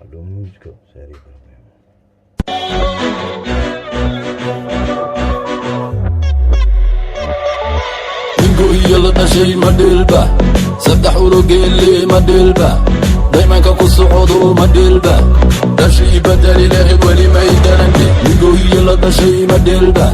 هذا موسيقى سريع. يلا شيء ما دلبه سبح ورقيلي ما دلبه دايما كاكو صعودو ما دلبه ده شيء بدل له ولي ما يدرني نقول يلا شيء ما دلبه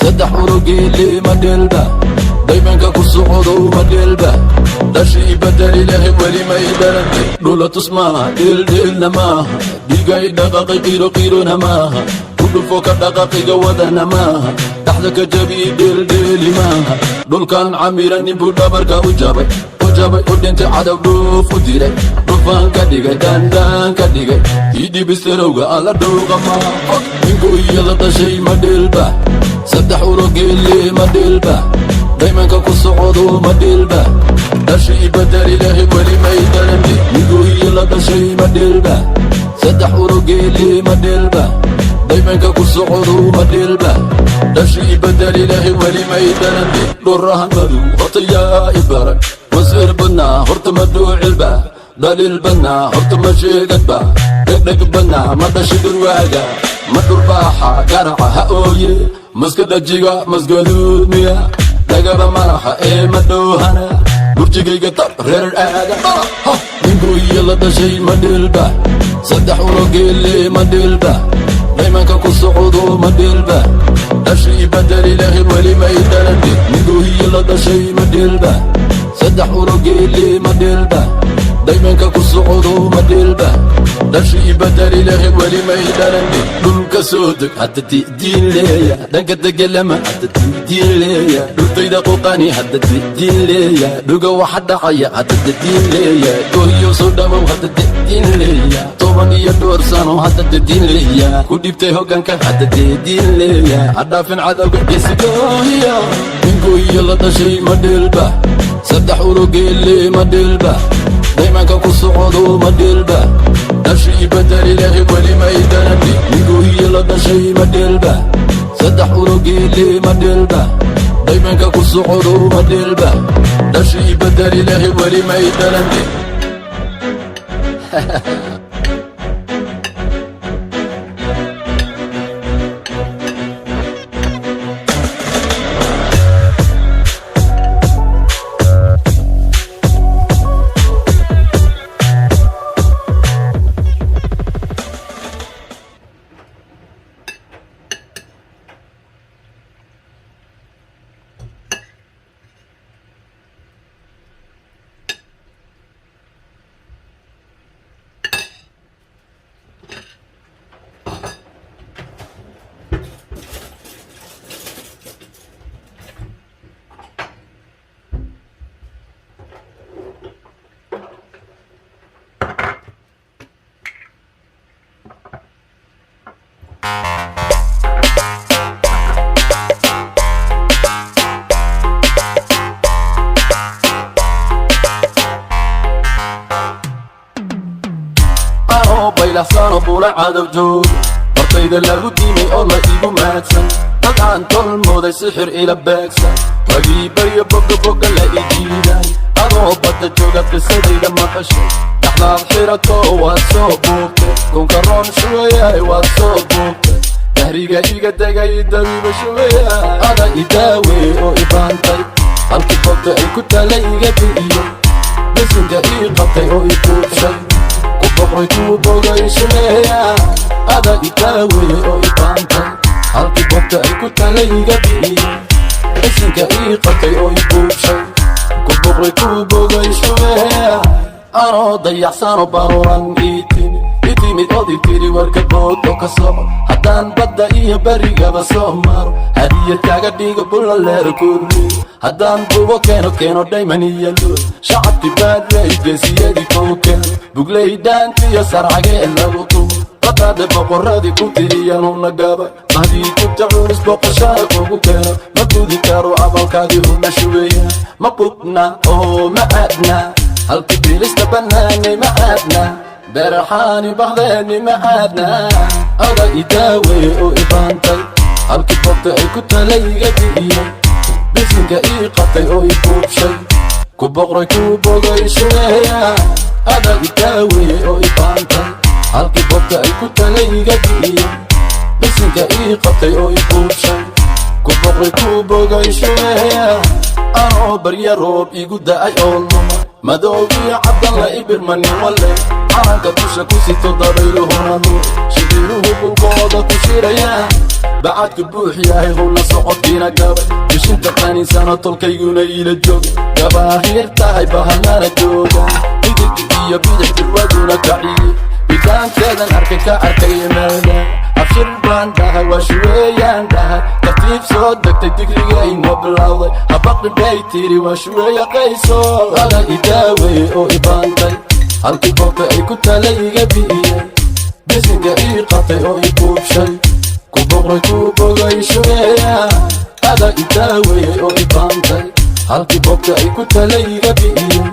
سبح ورقيلي ما دلبه دايما كاكو صعودو ما دلبه ده شيء بدل له ولي ما يدرني دولا تسمع دل نما دقاي دقاقي قيرو نما كل فوق دقاقي ودنا ما تحتك جبي دل ما دول كان عميرا نبو دبركا وجابي ودنت عدو دوف وديري دوفان كديغي دان كديغي يدي بسروغا على دوغا ما نقو يلا تشي ما دلبا سبح ورقيلي ما دلبا دايما كاكو صعودو ما دلبا داشي بدري له ولي ما يدرني نقو يلا تشي ما دلبا سبح ورقيلي ما دلبا دايما كاكو صعودو ما دلبا داشي بدري له ولي ما يدرني دورها مدو وطيا إبارك وزير بنا هرت مدو علبة دليل بنا هرت مشي قدبة دق بنا مدى شدر واقع مدو الباحة قرعة هاوية مسكد الجيغة مسكدود مياه لقب مرحة ايه مدو هنا برجيقي قطر غير الآقع نقول يلا دا شي مدلبة صدح ورقيلي مدلبة دايما كاكو صعودو مدلبة داشي بدري له ولي ما يدرني نقول يلا دا شي مدلبة سدح ورقيلي ما دلبه دايما كاكو صعودو ما دلبه داشي بدري له ولي ما يدرني دولك سودك حتى تدين ليا دنك تقلما حتى تدين ليا دولتي دقوقاني حتى تدين ليا دوقا واحد حيا حتى تدين ليا دوهيو صدامو حتى تدين ليا طوباني يدور سانو حتى تدين ليا كوديبتي هوكانك حتى تدين ليا عدافن عذاب يسقوهيا نقول يلا داشي ما دلبه سبح ورقيلي ما دلبه دايما كاكو صعودو ما دلبه داشي بدري له ولي ما يدرني نقول يلا داشي ما دلبه سبح ورقيلي ما دلبه دايما كاكو صعودو ما دلبه داشي بدري له ولي ما يدرني بيلحسان بولا عادو جود برطيد اللغو ديمي الله إيبو ماتسن طبعا طول مودي سحر إلى باكسن وقيبا يبقى لا إيجيداي أضو بطا جوغا قصدي لما قشي نحنا الحيرة واتسوبوك كون كرون شوية واتسوبوك تهريقا إيقا داقا يداوي بشوية أنا إداوي أو إبانتاي halkii bogta ay ku taalay iga bi'iyo bisinka ii qabtay oo ii buuxshay ku boqray kuu bogay shuleeya ada itaaweye oo ii baantay halkii bogta ay ku taalay iga bi'iyo bisinka ii qabtay oo ii buuxshay ku boqray kuu bogay shuleeya anoo dayaxsano baruuran itimid ood itiri warka boodo ka soco haddaan badda iyo barigaba soo maro hadiyad kaaga dhigo bulla leer kulli haddaan bubo keeno dhayman iyo luud shacabkii baadley geesiyadii kowken bugley dhaantiyo sarcagee lagu tumo bataade boqoradii ku tiriyanuna gabay mahdii jubta culis boqoshaa kugu keeno ma gudi karo abalkaadii una shubeeya ma bugna oo ma aadna halkii bilista bannaanay ma aadna برحاني بغداني معادنا أغا إداوي أو إبانتي halkii bogta ay ku talay iga bi'iyo bisinka ii qabtay oo ii buubshay ku boqray kuu bogay shuleeya ada itaaweye oo ii baantay halkii bobka ay ku talay iga bi'iye bisinka ii qabtay oo i buubshay ku boqray ku bogay shubeeya anoo barya roob igu da'ay oo luma madoobiya cabdan la ibirmanin wale calanka dusha ku sito dabayluhuna nuur shibiruhu dhulkooda ku shirayaan bacadku buux yahay howla socodkiina gabay bishinta qaninsana tolkayguna iila joogay gabaahir tahay bahanana jooga midigti iyo bidix dirwaduna kaciye bidaankeedan arkay ka arkay meelda abshir baan dhahay waa shuweeyaan dhahay tartiib soo degtay digrigayna bilowday habaqi bay tiri waa shuweeya qayso ada idaaweeye oo ibaantay halkii bobka ay ku talay iga bi'iye bisinka ii qabtay oo i buubshay ku boqray ku bogay shubeeya ada idaaweeye oo ibaantay halkii bobka ay ku talay iga bi'iye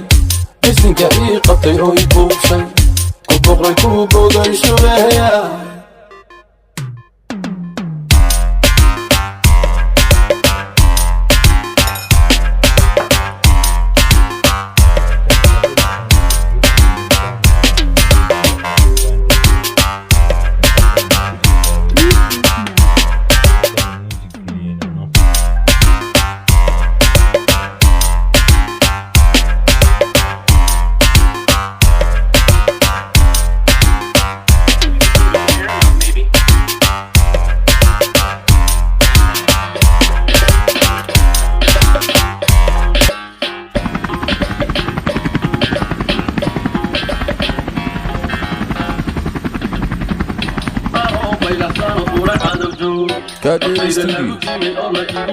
bisinka ii qabtay oo i buubshay ku boqray ku bogay shubeeya Kadiri Studio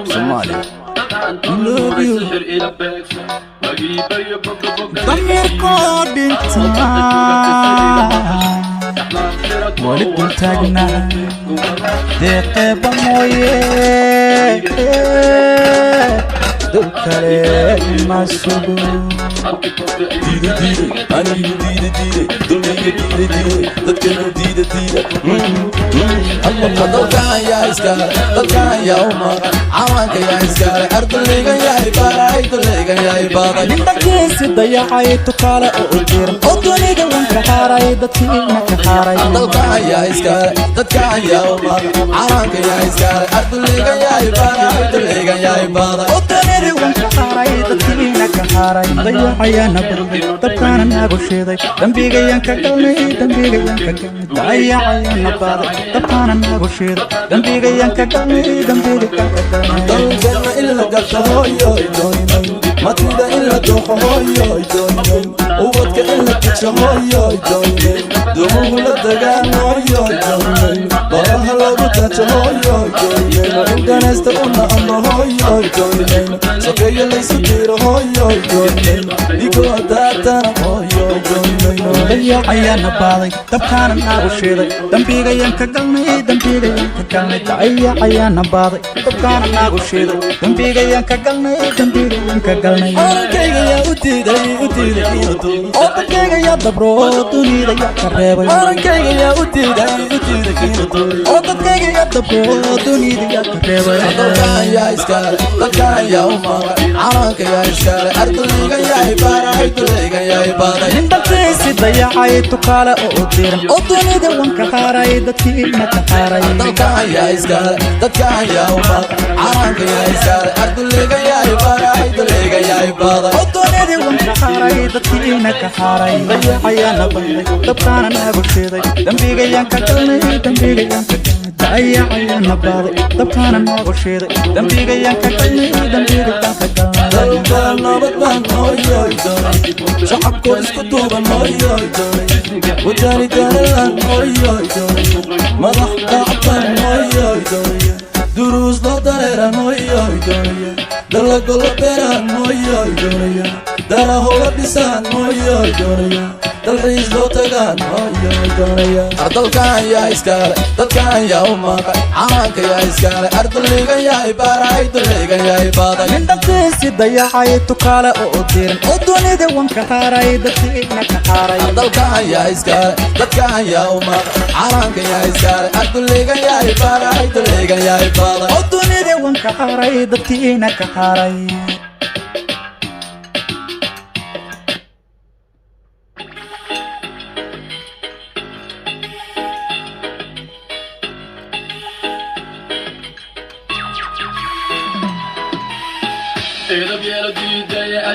Somalia love you damirkoo dhinta wali kun taagnaa deeqeeba mooye dul kale ma sugo diide diide anigu diide diide dulmiga diide diide dadkanu diide diide dalkan yaa iskale dalkan yaa u maqan cawaanka yaa iskale ardaygan yahay baray duleygan yahay baaday nindankiisi dayacay tukaale oo u jiran oo duniga wanka haaray dadkiina ka haaray dalkan yaa iskale dadkan yaa u maqan cawaanka yaa iskale ardaygan yahay baray duleygan yahay baaday oo duniga wanka haaray dadkiina ka haaray dayacayaana barday dabkaana naagu shiiday dambigayaan ka galnay dambigayaan ka galnay dayacayaana baaday dabkaana naagu shiiday dambigayaan ka galnay dambigayaan ka galnay dalkana ila gasho hooyo doonay matida ila dooxo hooyo doonay ubadka ila tijo hooyo doonay dumuhu la dagaan hooyo doonay baraha lagu tajo hooyo doonay intanesta una amro hooyo doonay sokeeyo laysu diiro hooyo doonay digoo daatana hooyo doonay dayacayaana baaday dabkaana naagu shiiday dambigayaan ka galnay dambigayaan ka galnay dayacayaana baaday dabkaana naagu shiiday dambigayaan ka galnay dambigayaan ka galnay orankayga yaa u diiday oo dadkayga yaa dabro dunida yaa ka reebay orankayga yaa u diiday oo dadkayga yaa dabro dunida yaa ka reebay dalkan yaa iskale dalkan yaa u maqan calanka yaa iskale ardaygan yahay baray duleygan yahay baaday nindankiisi dayacay tukaale oo u diran oo dunida wanka haaray dadkiina ka haaray dalkan yaa iskale dadkan yaa u maqan calanka yaa iskale ardaygan yahay baray duleygan yahay baaday oo dunida wanka haaray dadkiina ka haaray dayacayaana banday dabkaana naagu shiiday dambigayaan ka galnay dambigayaan ka galnay dayacayaana baaday dabkaana naagu shiiday dambigayaan ka galnay dambigayaan ka galnay dalka nabad baan hooyo doonay shacabkoo isku duuban hooyo doonay wadani danalan hooyo doonay madax dacban hooyo doonay duruus loo dareeran hooyo doonay dalagolo beeraan hooyo doonay darahola dhisaan hooyo doonay dalxiis loo tagaan hooyo doonay dalkan yaa iskale dadkan yaa u maqan calanka yaa iskale ardaygan yahay baray duleygan yahay baaday nindankiisi dayacay tukaale oo u diran oo dunida wanka haaray dadkiina ka haaray dalkan yaa iskale dadkan yaa u maqan calanka yaa iskale ardaygan yahay baray duleygan yahay baaday oo dunida wanka haaray dadkiina ka haaray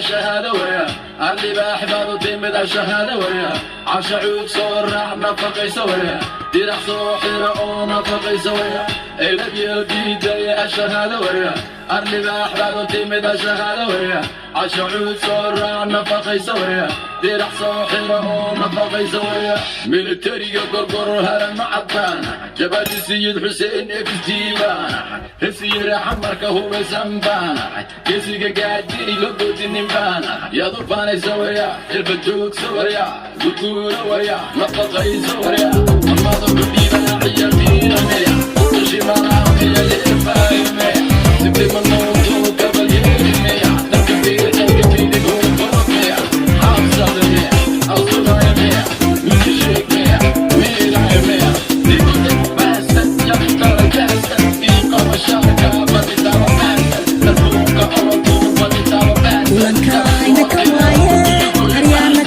الشهادة ويا اللي بأحباب وتمد الشهادة ويا عشعوك صور نفقي سويا دير صوحي ونفقي سويا إلى بيدي داي الشهادة ويا اللي بأحباب وتمد الشهادة ويا عشعوك صور نفقي سويا دير صوحي ونفقي سويا من التريق قرقر هرم معطان جبل السيد حسين في الديوان السير حمرك هو زنبان كيسيك قاعدين يلقوا النمبان يا ضفاني سويا الفتوك سويا ذكور ويا نفقي سويا أما ضبطي بناعي الميرمية وشي مراقي الإفايمية سبتي من موضوع قبل يرمية تنكفي دقون فرقية حافظة ضمية أصدر يمية مشيك مية ميرا يمية ديكوتك باسة يختار الكاسة إيقا وشاركة بديتا وماسة تنفوق أرطوك بديتا وماسة ولكاينا كوايا أريانا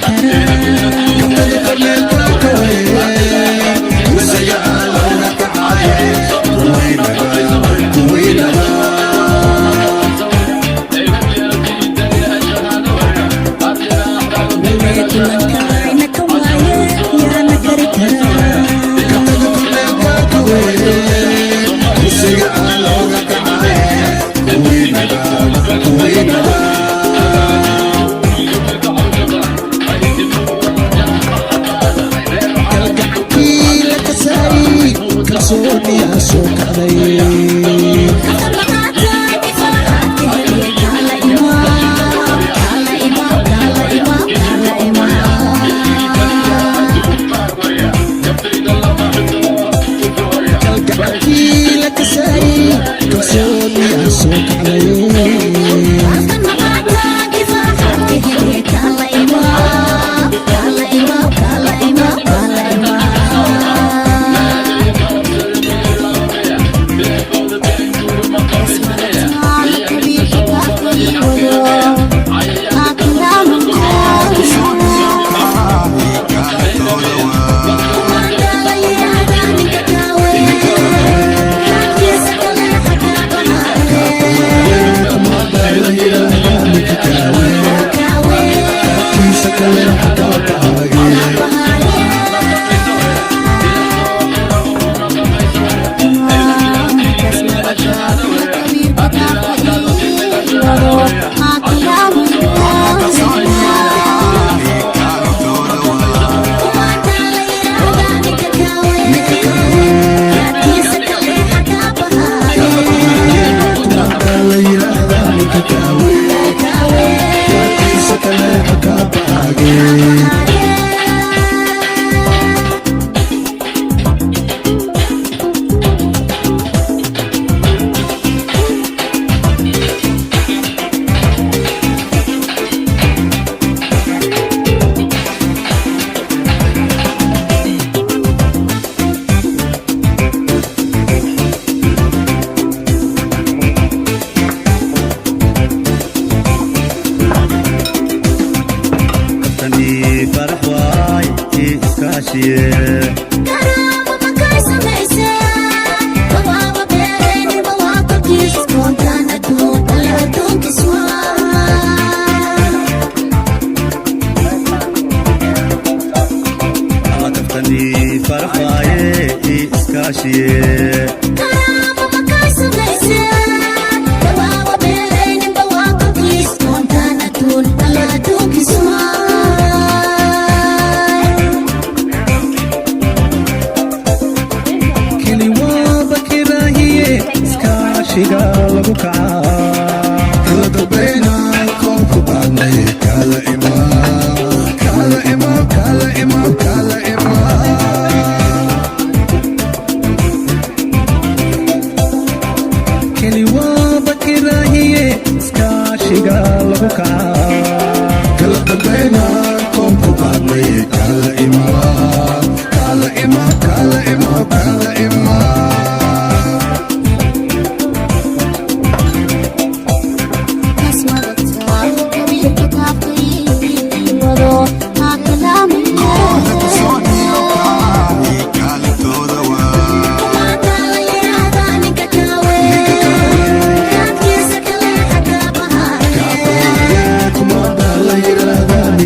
Sonia sokadai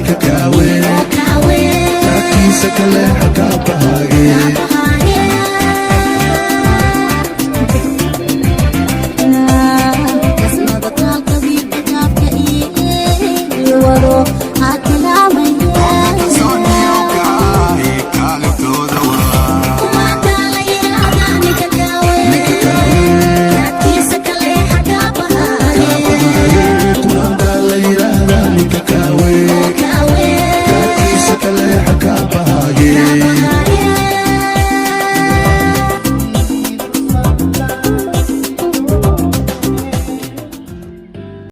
kakawe Taki sakale haka bahage